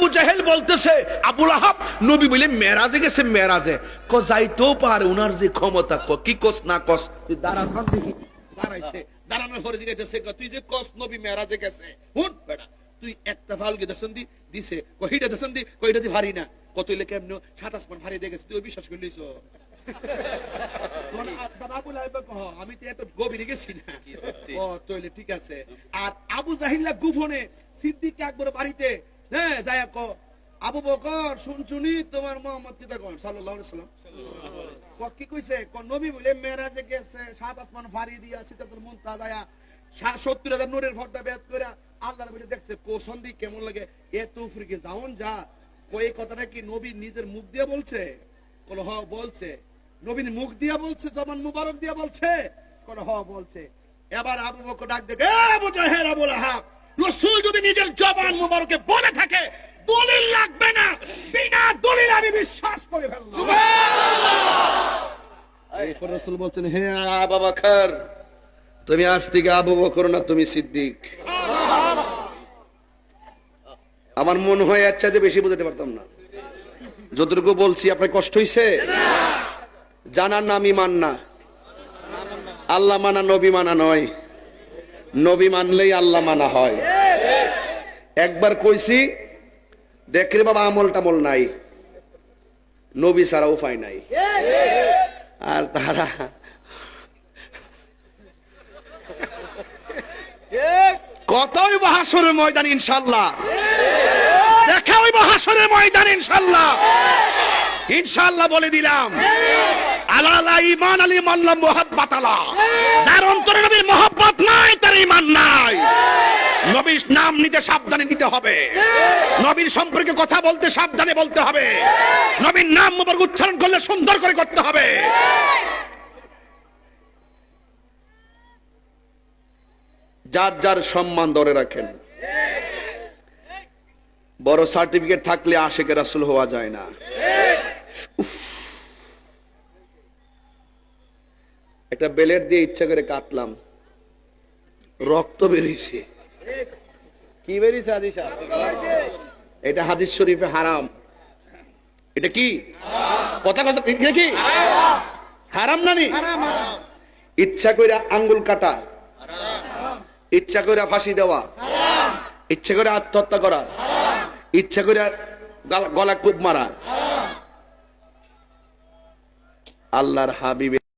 আবু জাহেল বলতেছে আবুল আহাব নবী বলে মেরাজে গেছে, মেরাজে ক যাইতেও পারে, উনার যে ক্ষমতা কি কস না কস, তুই দাঁড়ান দেখি। দাঁড়াইছে, দাঁড়ানোর পরে জিজ্ঞাসা তুই যে কস নবী মেরাজে গেছে, হুন বেটা তুই একটা ফালকে দেখছেন দিছে কহিটা দেখছেন কহিটা দি ভারী না কত হইলে কেমন 7 আসমান ভারী দিয়ে গেছে, তুই বিশ্বাস করলিস? আমি তো এত গভীরে গেছি না। ও তাইলে ঠিক আছে। আর আবু জাহিল্লা গুফনে সিদ্দিক আকবর বাড়িতে হ্যাঁ যায়া ক আবু বকর শুনছুনি তোমার মুহাম্মদ কি করেন সাল্লাল্লাহু আলাইহি সাল্লাম কি কইছে ক নবী বলে মেরাজে গেছে, 7 আসমান ভারী দিয়া সিদরাতুল মুনতাহা যায় 70,000 নূরের পর্দা বেদ করে আল্লাহর বলে দেখছে কোসন দি কেমন লাগে এত ফ্রিকে যাওন যা কই কথাটা কি নবী নিজের মুখ দিয়ে বলছে? কল হ বলছে। নবীর মুখ দিয়ে বলছে, জবান মুবারক দিয়ে বলছে? কল হ বলছে। এবার আবু বকর ডাক দেখে আবু জাহেল আবুল আহাব, রাসূল যদি নিজের জবান মুবারকে বলে থাকে দলিল লাগবে না, বিনা দলিল আমি বিশ্বাস করে ফেললাম। সুবহানাল্লাহ। এই রাসূল বলছেন হে আবু বকর তুমি আজ থেকে আবু বকর না, তুমি সিদ্দিক। আমার মন হয় আচ্ছা যে বেশি বোঝাতে পারতাম না, যতটুকু বলছি আপনার কষ্ট হইছে? জানার নাম ইমান না, আল্লাহ মানা নবী মানা নয়, নবী মানলেই আল্লাহ মানা হয়। একবার কইছি দেখলে বাবা আমল টামল নাই, নবী ছাড়া উপায় নাই। আর তারা কতই হাসরের ময়দান ইনশাআল্লাহ, দেখা হইব হাসরের ময়দান ইনশাআল্লাহ। ইনশাআল্লাহ বলে দিলাম আলা ঈমান আলী মাল্লাম মুহাব্বাত আলা, যার অন্তরে নবীর মুহাব্বত নাই তার ঈমান নাই। নবীর নাম নিতে সাবধানে নিতে হবে, নবীর সম্পর্কে কথা বলতে সাবধানে বলতে হবে, নবীর নাম মুবারক উচ্চারণ করলে সুন্দর করে করতে হবে। যার যার সম্মান ধরে রাখেন। বড় সার্টিফিকেট থাকলে আশিকে রাসূল হওয়া যায় না। একটা বেলেট দিয়ে ইচ্ছা করে কাটলাম, রক্ত বেরিয়েছে। কি বেরিয়েছে হাদিস? এটা হাদিস শরীফে হারাম। এটা কি কথা কথা কি হারাম না? নি ইচ্ছা করে আঙ্গুল কাটা, ইচ্ছা করে ফাঁসি দেওয়া, ইচ্ছা করে আত্মহত্যা করা, ইচ্ছা করে গলা কূপ মারা। আল্লাহর হাবিব